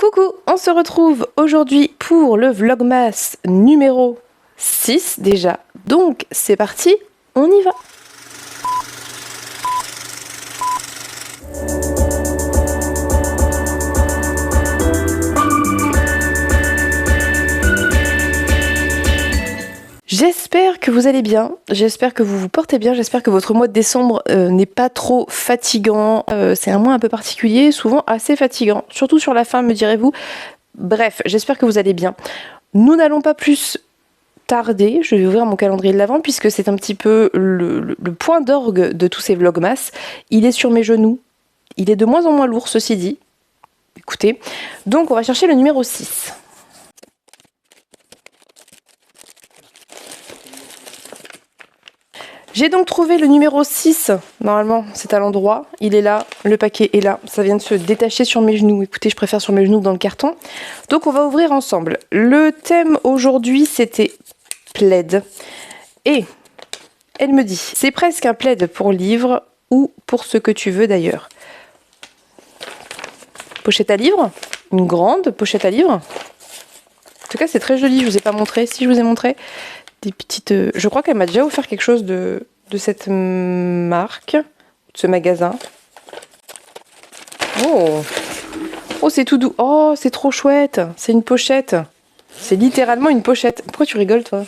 Coucou, on se retrouve aujourd'hui pour le Vlogmas numéro 6 déjà. Donc c'est parti, on y va. J'espère que vous allez bien, j'espère que vous vous portez bien, j'espère que votre mois de décembre n'est pas trop fatigant. C'est un mois un peu particulier, souvent assez fatigant, surtout sur la fin me direz-vous. Bref, j'espère que vous allez bien. Nous n'allons pas plus tarder, je vais ouvrir mon calendrier de l'avant puisque c'est un petit peu le point d'orgue de tous ces vlogmas. Il est sur mes genoux, il est de moins en moins lourd ceci dit. Écoutez, donc on va chercher le numéro 6. J'ai donc trouvé le numéro 6, normalement c'est à l'endroit, il est là, le paquet est là, ça vient de se détacher sur mes genoux, écoutez je préfère sur mes genoux que dans le carton. Donc on va ouvrir ensemble. Le thème aujourd'hui c'était plaid, et elle me dit, c'est presque un plaid pour livre ou pour ce que tu veux d'ailleurs. Pochette à livre, une grande pochette à livre. En tout cas c'est très joli, je vous ai pas montré, si je vous ai montré. Des petites... Je crois qu'elle m'a déjà offert quelque chose de cette marque, de ce magasin. Oh, c'est tout doux. Oh, c'est trop chouette. C'est une pochette. C'est littéralement une pochette. Pourquoi tu rigoles, toi?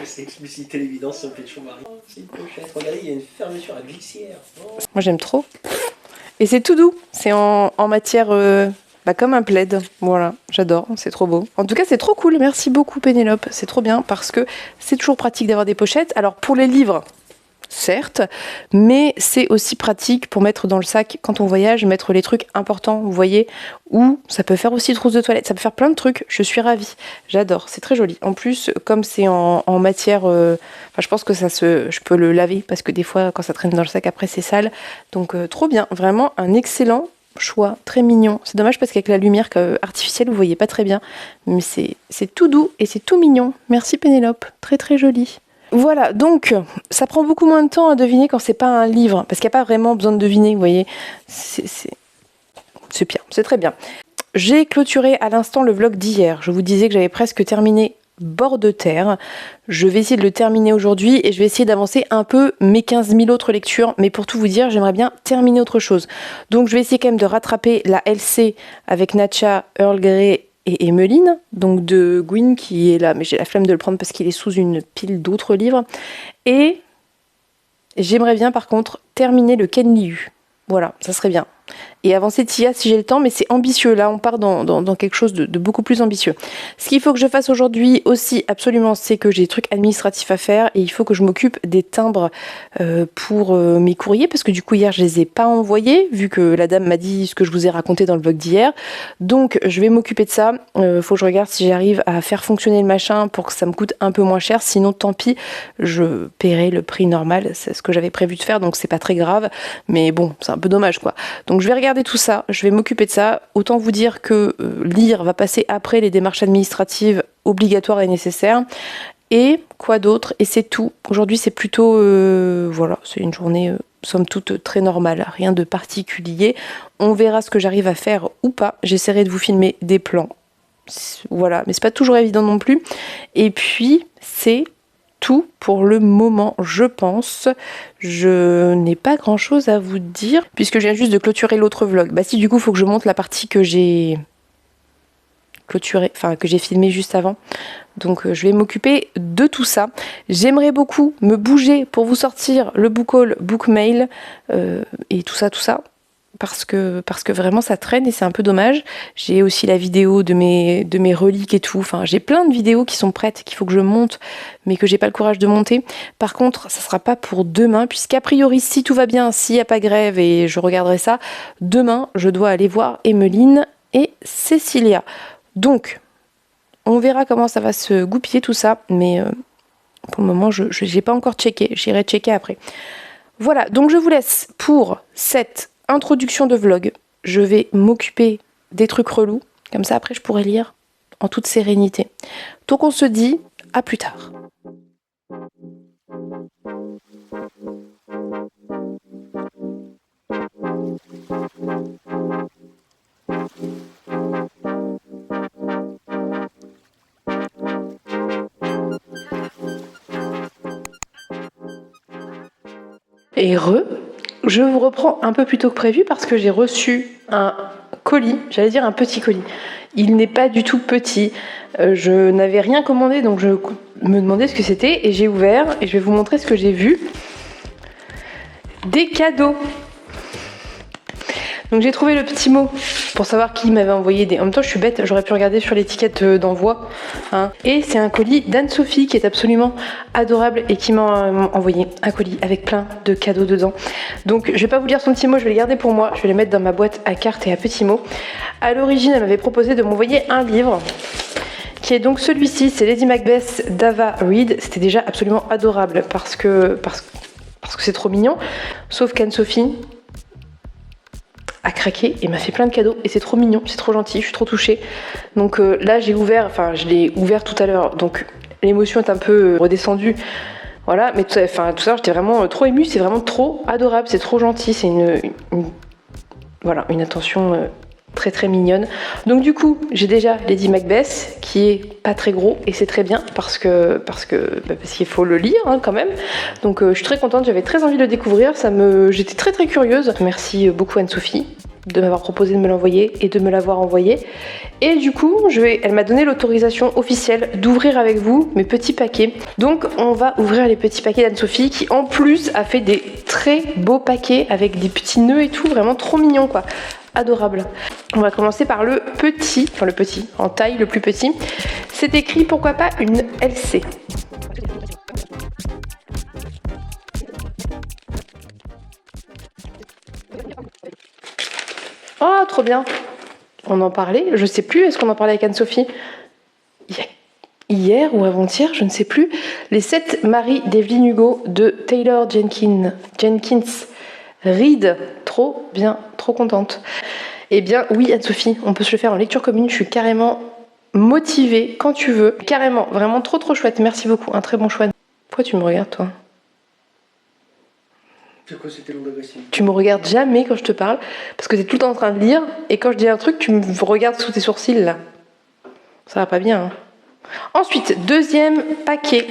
C'est expliciter l'évidence, ça me fait toujours marrer. C'est une pochette. Regardez, il y a une fermeture à glissière. Oh. Moi, j'aime trop. Et c'est tout doux. C'est en matière... comme un plaid, voilà, j'adore, c'est trop beau. En tout cas, c'est trop cool, merci beaucoup Pénélope, c'est trop bien parce que c'est toujours pratique d'avoir des pochettes. Alors pour les livres, certes, mais c'est aussi pratique pour mettre dans le sac quand on voyage, mettre les trucs importants, vous voyez, ou ça peut faire aussi trousse de toilette, ça peut faire plein de trucs, je suis ravie, j'adore, c'est très joli. En plus, comme c'est en matière, je pense que je peux le laver parce que des fois, quand ça traîne dans le sac, après c'est sale, donc trop bien, vraiment un excellent choix, très mignon. C'est dommage parce qu'avec la lumière artificielle, vous voyez pas très bien. Mais c'est tout doux et c'est tout mignon. Merci Pénélope, très très joli. Voilà, donc ça prend beaucoup moins de temps à deviner quand c'est pas un livre. Parce qu'il n'y a pas vraiment besoin de deviner, vous voyez. C'est bien, c'est très bien. J'ai clôturé à l'instant le vlog d'hier. Je vous disais que j'avais presque terminé Bord de terre. Je vais essayer de le terminer aujourd'hui et je vais essayer d'avancer un peu mes 15 000 autres lectures. Mais pour tout vous dire, j'aimerais bien terminer autre chose. Donc je vais essayer quand même de rattraper la LC avec Natcha, Earl Grey et Emmeline. Donc de Gwyn qui est là, mais j'ai la flemme de le prendre parce qu'il est sous une pile d'autres livres. Et j'aimerais bien par contre terminer le Ken Liu. Voilà, ça serait bien. Et avancer Tia si j'ai le temps, mais c'est ambitieux. Là, on part dans quelque chose de beaucoup plus ambitieux. Ce qu'il faut que je fasse aujourd'hui aussi, absolument, c'est que j'ai des trucs administratifs à faire et il faut que je m'occupe des timbres pour mes courriers, parce que du coup, hier, je les ai pas envoyés, vu que la dame m'a dit ce que je vous ai raconté dans le vlog d'hier. Donc, je vais m'occuper de ça. Faut que je regarde si j'arrive à faire fonctionner le machin pour que ça me coûte un peu moins cher. Sinon, tant pis, je paierai le prix normal. C'est ce que j'avais prévu de faire, donc c'est pas très grave. Mais bon, c'est un peu dommage, quoi. Donc, je vais regarder tout ça, je vais m'occuper de ça. Autant vous dire que lire va passer après les démarches administratives obligatoires et nécessaires. Et quoi d'autre? Et c'est tout. Aujourd'hui c'est plutôt, voilà, c'est une journée somme toute très normale, rien de particulier. On verra ce que j'arrive à faire ou pas. J'essaierai de vous filmer des plans. Voilà, mais c'est pas toujours évident non plus. Et puis c'est tout pour le moment, je pense. Je n'ai pas grand chose à vous dire puisque je viens juste de clôturer l'autre vlog. Bah si, du coup il faut que je monte la partie que j'ai clôturée, enfin que j'ai filmée juste avant. Donc je vais m'occuper de tout ça. J'aimerais beaucoup me bouger pour vous sortir le book haul, book mail et tout ça. Parce que vraiment ça traîne et c'est un peu dommage. J'ai aussi la vidéo de mes reliques et tout. Enfin, j'ai plein de vidéos qui sont prêtes, qu'il faut que je monte, mais que j'ai pas le courage de monter. Par contre, ça sera pas pour demain, puisqu'a priori, si tout va bien, s'il n'y a pas grève et je regarderai ça, demain, je dois aller voir Emmeline et Cécilia. Donc, on verra comment ça va se goupiller tout ça, mais pour le moment, je n'ai pas encore checké. J'irai checker après. Voilà, donc je vous laisse pour cette introduction de vlog. Je vais m'occuper des trucs relous, comme ça après je pourrai lire en toute sérénité. Donc on se dit à plus tard. Je vous reprends un peu plus tôt que prévu parce que j'ai reçu un colis, j'allais dire un petit colis. Il n'est pas du tout petit. Je n'avais rien commandé, donc je me demandais ce que c'était et j'ai ouvert et je vais vous montrer ce que j'ai vu. Des cadeaux. Donc j'ai trouvé le petit mot pour savoir qui m'avait envoyé des... En même temps je suis bête, j'aurais pu regarder sur l'étiquette d'envoi. Hein. Et c'est un colis d'Anne-Sophie qui est absolument adorable et qui m'a envoyé un colis avec plein de cadeaux dedans. Donc je vais pas vous lire son petit mot, je vais le garder pour moi. Je vais le mettre dans ma boîte à cartes et à petits mots. À l'origine elle m'avait proposé de m'envoyer un livre qui est donc celui-ci, c'est Lady Macbeth d'Ava Reed. C'était déjà absolument adorable parce que c'est trop mignon. Sauf qu'Anne-Sophie a craqué et m'a fait plein de cadeaux et c'est trop mignon, c'est trop gentil, je suis trop touchée. Donc là je l'ai ouvert tout à l'heure, donc l'émotion est un peu redescendue. Voilà, mais tout ça j'étais vraiment trop émue, c'est vraiment trop adorable, c'est trop gentil, c'est une attention très très mignonne. Donc du coup, j'ai déjà Lady Macbeth qui est pas très gros et c'est très bien parce qu'il faut le lire hein, quand même. Donc je suis très contente, j'avais très envie de le découvrir, j'étais très très curieuse. Merci beaucoup Anne-Sophie de m'avoir proposé de me l'envoyer et de me l'avoir envoyé. Et du coup, elle m'a donné l'autorisation officielle d'ouvrir avec vous mes petits paquets. Donc on va ouvrir les petits paquets d'Anne-Sophie qui en plus a fait des très beaux paquets avec des petits nœuds et tout, vraiment trop mignon quoi. Adorable. On va commencer par le petit, en taille le plus petit. C'est écrit pourquoi pas une LC. Oh, trop bien. On en parlait, je sais plus, est-ce qu'on en parlait avec Anne-Sophie hier ou avant-hier, je ne sais plus. Les 7 Marie d'Evelyne Hugo de Taylor Jenkins. Reed, trop bien, trop contente. Eh bien oui Anne-Sophie, on peut se le faire en lecture commune, je suis carrément motivée quand tu veux. Carrément, vraiment trop trop chouette, merci beaucoup, un très bon choix. Pourquoi tu me regardes toi ? C'est quoi c'était long d'agressivité ? Tu me regardes jamais quand je te parle, parce que t'es tout le temps en train de lire, et quand je dis un truc, tu me regardes sous tes sourcils là. Ça va pas bien. Hein. Ensuite, deuxième paquet,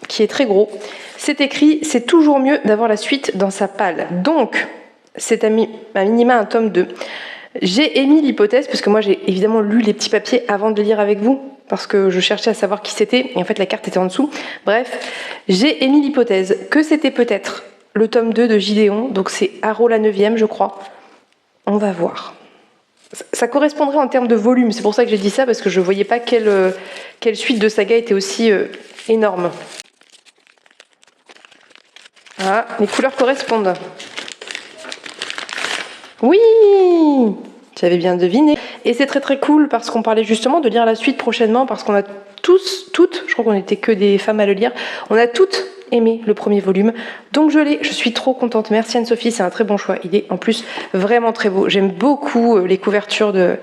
qui est très gros. C'est écrit « C'est toujours mieux d'avoir la suite dans sa palle ». Donc, c'est à minima un tome 2. J'ai émis l'hypothèse, parce que moi j'ai évidemment lu les petits papiers avant de les lire avec vous, parce que je cherchais à savoir qui c'était, et en fait la carte était en dessous. Bref, j'ai émis l'hypothèse que c'était peut-être le tome 2 de Gideon, donc c'est Haro la 9e je crois. On va voir. Ça correspondrait en termes de volume, c'est pour ça que j'ai dit ça, parce que je ne voyais pas quelle suite de saga était aussi énorme. Ah, les couleurs correspondent. Oui, j'avais bien deviné. Et c'est très très cool parce qu'on parlait justement de lire la suite prochainement parce qu'on a toutes, je crois qu'on n'était que des femmes à le lire, on a toutes aimé le premier volume. Donc je suis trop contente. Merci Anne-Sophie, c'est un très bon choix. Il est en plus vraiment très beau. J'aime beaucoup les couvertures de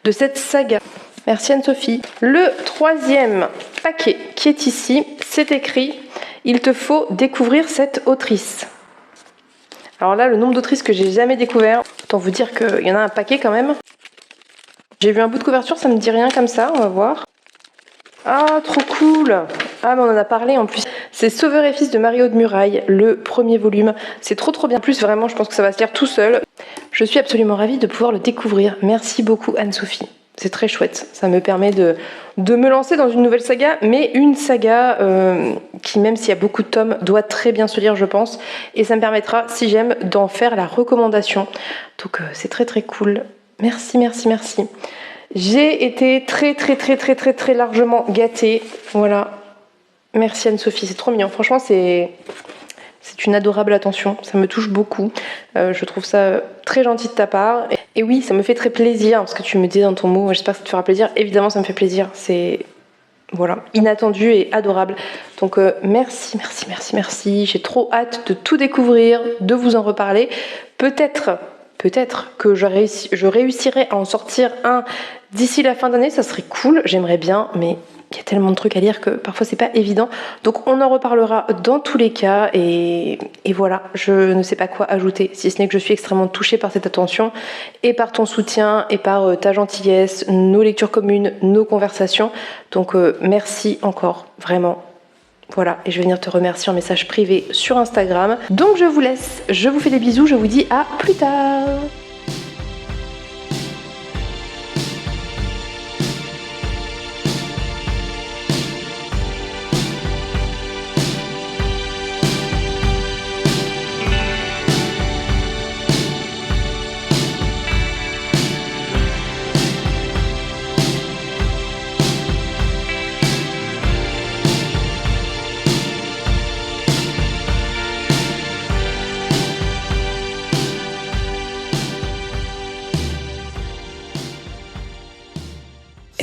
cette saga. Merci Anne-Sophie. Le troisième paquet qui est ici, c'est écrit « Il te faut découvrir cette autrice ». Alors là, le nombre d'autrices que j'ai jamais découvert, autant vous dire qu'il y en a un paquet quand même. J'ai vu un bout de couverture, ça me dit rien comme ça, on va voir. Ah, trop cool! Ah, mais on en a parlé en plus. C'est Sauveur et fils de Marie-Aude Muraille, le premier volume. C'est trop trop bien. En plus, vraiment, je pense que ça va se lire tout seul. Je suis absolument ravie de pouvoir le découvrir. Merci beaucoup Anne-Sophie. C'est très chouette. Ça me permet de me lancer dans une nouvelle saga, mais une saga qui, même s'il y a beaucoup de tomes, doit très bien se lire, je pense. Et ça me permettra, si j'aime, d'en faire la recommandation. Donc c'est très très cool. Merci, merci, merci. J'ai été très largement gâtée. Voilà. Merci Anne-Sophie, c'est trop mignon. Franchement, c'est une adorable attention. Ça me touche beaucoup. Je trouve ça très gentil de ta part. Et oui, ça me fait très plaisir, parce que tu me dis dans ton mot, j'espère que ça te fera plaisir. Évidemment, ça me fait plaisir. C'est voilà, inattendu et adorable. Donc merci. J'ai trop hâte de tout découvrir, de vous en reparler. Peut-être que je réussirai à en sortir un d'ici la fin d'année, ça serait cool, j'aimerais bien, mais il y a tellement de trucs à lire que parfois c'est pas évident. Donc on en reparlera dans tous les cas et voilà, je ne sais pas quoi ajouter, si ce n'est que je suis extrêmement touchée par cette attention et par ton soutien et par ta gentillesse, nos lectures communes, nos conversations. Donc merci encore, vraiment. Voilà, et je vais venir te remercier en message privé sur Instagram. Donc je vous laisse, je vous fais des bisous, je vous dis à plus tard.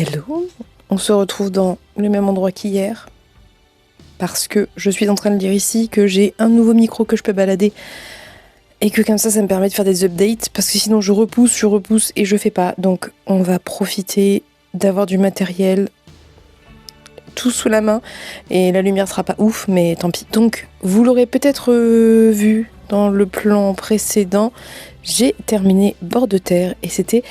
Hello, on se retrouve dans le même endroit qu'hier parce que je suis en train de dire ici que j'ai un nouveau micro que je peux balader et que comme ça me permet de faire des updates parce que sinon je repousse et je fais pas. Donc on va profiter d'avoir du matériel tout sous la main et la lumière sera pas ouf mais tant pis. Donc vous l'aurez peut-être vu dans le plan précédent, j'ai terminé Bord de terre et c'était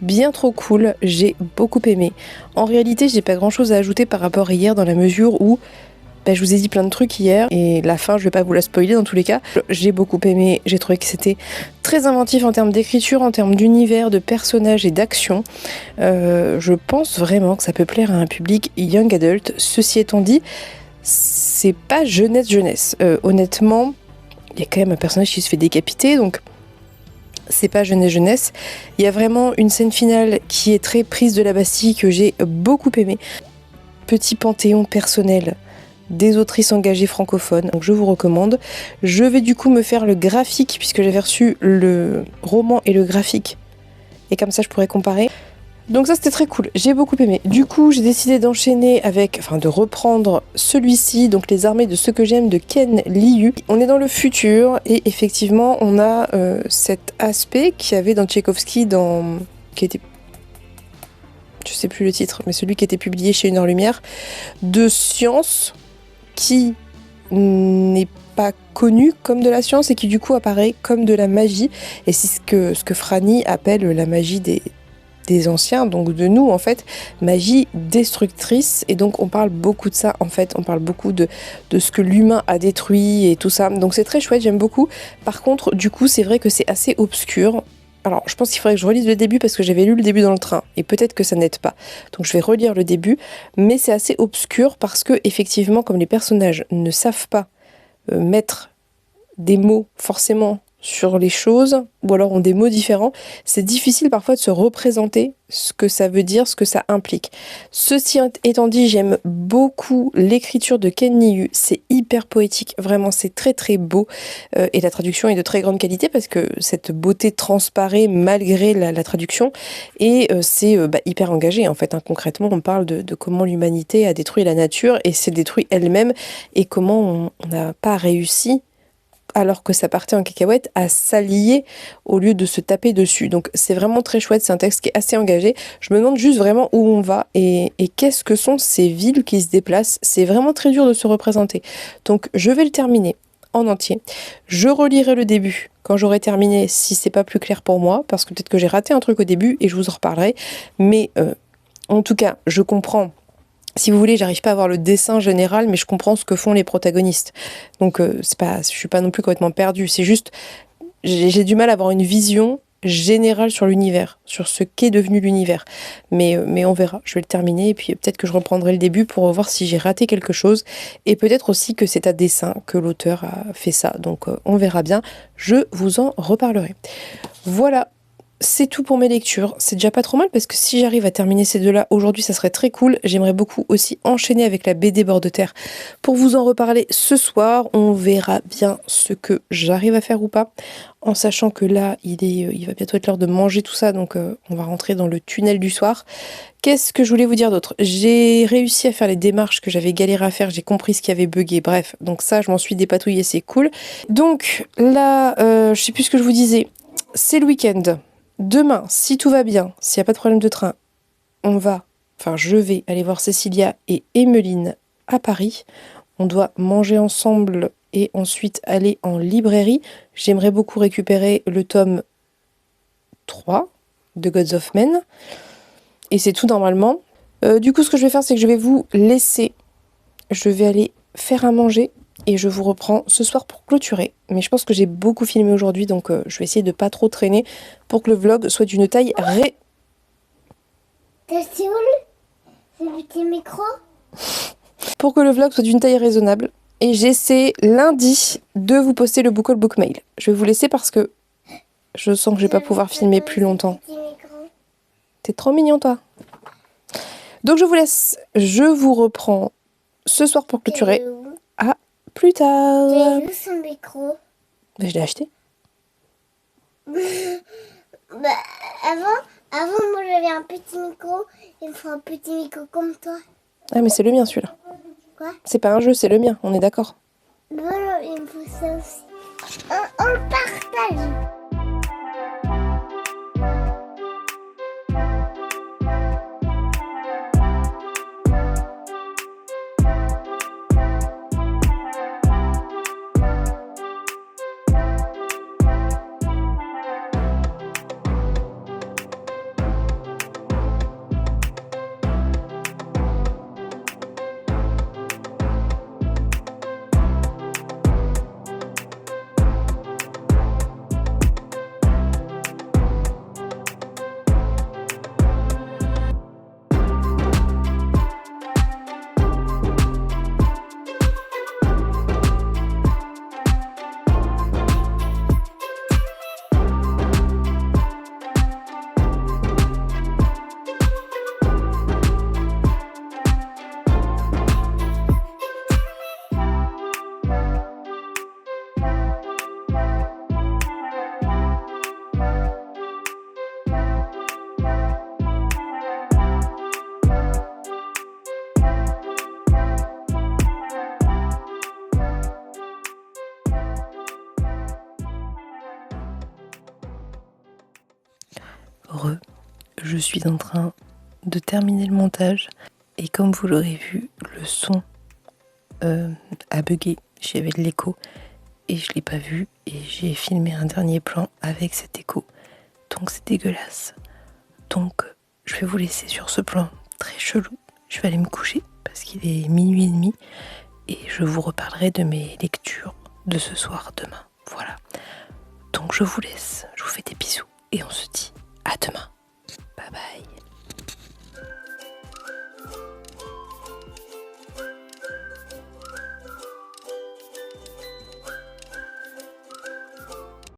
bien trop cool, j'ai beaucoup aimé. En réalité, j'ai pas grand chose à ajouter par rapport à hier dans la mesure où je vous ai dit plein de trucs hier et la fin je vais pas vous la spoiler dans tous les cas. J'ai beaucoup aimé, j'ai trouvé que c'était très inventif en termes d'écriture, en termes d'univers, de personnages et d'action. Je pense vraiment que ça peut plaire à un public young adult. Ceci étant dit, c'est pas jeunesse. Honnêtement, il y a quand même un personnage qui se fait décapiter donc c'est pas jeunesse. Il y a vraiment une scène finale qui est très prise de la Bastille que j'ai beaucoup aimé. Petit panthéon personnel des autrices engagées francophones, donc je vous recommande. Je vais du coup me faire le graphique puisque j'avais reçu le roman et le graphique et comme ça je pourrais comparer. Donc ça c'était très cool, j'ai beaucoup aimé. Du coup j'ai décidé d'enchaîner de reprendre celui-ci, donc Les armées de ceux que j'aime de Ken Liu. On est dans le futur et effectivement on a cet aspect qu'il y avait dans Tchaïkovski, qui était, je sais plus le titre, mais celui qui était publié chez Une heure lumière, de science qui n'est pas connu comme de la science et qui du coup apparaît comme de la magie. Et c'est ce que Franny appelle la magie des anciens, donc de nous en fait, magie destructrice. Et donc on parle beaucoup de ça en fait, on parle beaucoup de ce que l'humain a détruit et tout ça, donc c'est très chouette, j'aime beaucoup. Par contre du coup c'est vrai que c'est assez obscur. Alors je pense qu'il faudrait que je relise le début parce que j'avais lu le début dans le train et peut-être que ça n'aide pas, donc je vais relire le début, mais c'est assez obscur parce que effectivement comme les personnages ne savent pas mettre des mots forcément sur les choses, ou alors ont des mots différents, c'est difficile parfois de se représenter ce que ça veut dire, ce que ça implique. Ceci étant dit, j'aime beaucoup l'écriture de Ken Liu, c'est hyper poétique, vraiment c'est très très beau, et la traduction est de très grande qualité parce que cette beauté transparaît malgré la traduction, et c'est hyper engagé en fait, hein. Concrètement on parle de comment l'humanité a détruit la nature et s'est détruit elle-même, et comment on n'a pas réussi, alors que ça partait en cacahuète, à s'allier au lieu de se taper dessus. Donc c'est vraiment très chouette, c'est un texte qui est assez engagé. Je me demande juste vraiment où on va et qu'est-ce que sont ces villes qui se déplacent. C'est vraiment très dur de se représenter. Donc je vais le terminer en entier. Je relirai le début quand j'aurai terminé si c'est pas plus clair pour moi, parce que peut-être que j'ai raté un truc au début et je vous en reparlerai. Mais en tout cas, je comprends. Si vous voulez, j'arrive pas à voir le dessin général, mais je comprends ce que font les protagonistes. Donc, je suis pas non plus complètement perdue. C'est juste, j'ai du mal à avoir une vision générale sur l'univers, sur ce qu'est devenu l'univers. Mais on verra. Je vais le terminer et puis peut-être que je reprendrai le début pour voir si j'ai raté quelque chose. Et peut-être aussi que c'est à dessein que l'auteur a fait ça. Donc, on verra bien. Je vous en reparlerai. Voilà. C'est tout pour mes lectures, c'est déjà pas trop mal parce que si j'arrive à terminer ces deux-là aujourd'hui, ça serait très cool. J'aimerais beaucoup aussi enchaîner avec la BD Bord de terre pour vous en reparler ce soir. On verra bien ce que j'arrive à faire ou pas, en sachant que là, il va bientôt être l'heure de manger tout ça, donc on va rentrer dans le tunnel du soir. Qu'est-ce que je voulais vous dire d'autre ? J'ai réussi à faire les démarches que j'avais galéré à faire, j'ai compris ce qui avait bugué, bref, donc ça, je m'en suis dépatouillée, c'est cool. Donc là, je sais plus ce que je vous disais, c'est le week-end. Demain, si tout va bien, s'il n'y a pas de problème de train, je vais aller voir Cécilia et Emmeline à Paris. On doit manger ensemble et ensuite aller en librairie. J'aimerais beaucoup récupérer le tome 3 de Gods of Men. Et c'est tout normalement. Du coup, ce que je vais faire, c'est que je vais vous laisser. Je vais aller faire à manger et je vous reprends ce soir pour clôturer. Mais je pense que j'ai beaucoup filmé aujourd'hui, donc je vais essayer de pas trop traîner pour que le vlog soit d'une taille T'as Séoul? C'est le petit micro? pour que le vlog soit d'une taille raisonnable. Et j'essaie lundi de vous poster le book haul book mail. Je vais vous laisser parce que je sens que je vais pas pouvoir filmer plus longtemps. T'es trop mignon toi. Donc je vous laisse. Je vous reprends ce soir pour clôturer. À plus tard. J'ai vu son micro. Je l'ai acheté. Bah, avant, moi j'avais un petit micro. Il me faut un petit micro comme toi. Ah mais c'est le mien celui-là. Quoi? C'est pas un jeu, c'est le mien, on est d'accord. Voilà, il me faut ça aussi. On le partage. Je suis en train de terminer le montage et comme vous l'aurez vu, le son a bugué, j'avais de l'écho et je l'ai pas vu et j'ai filmé un dernier plan avec cet écho, donc c'est dégueulasse. Donc je vais vous laisser sur ce plan très chelou, je vais aller me coucher parce qu'il est 00h30 et je vous reparlerai de mes lectures de ce soir demain, voilà. Donc je vous laisse, je vous fais des bisous et on se dit à demain. Bye bye.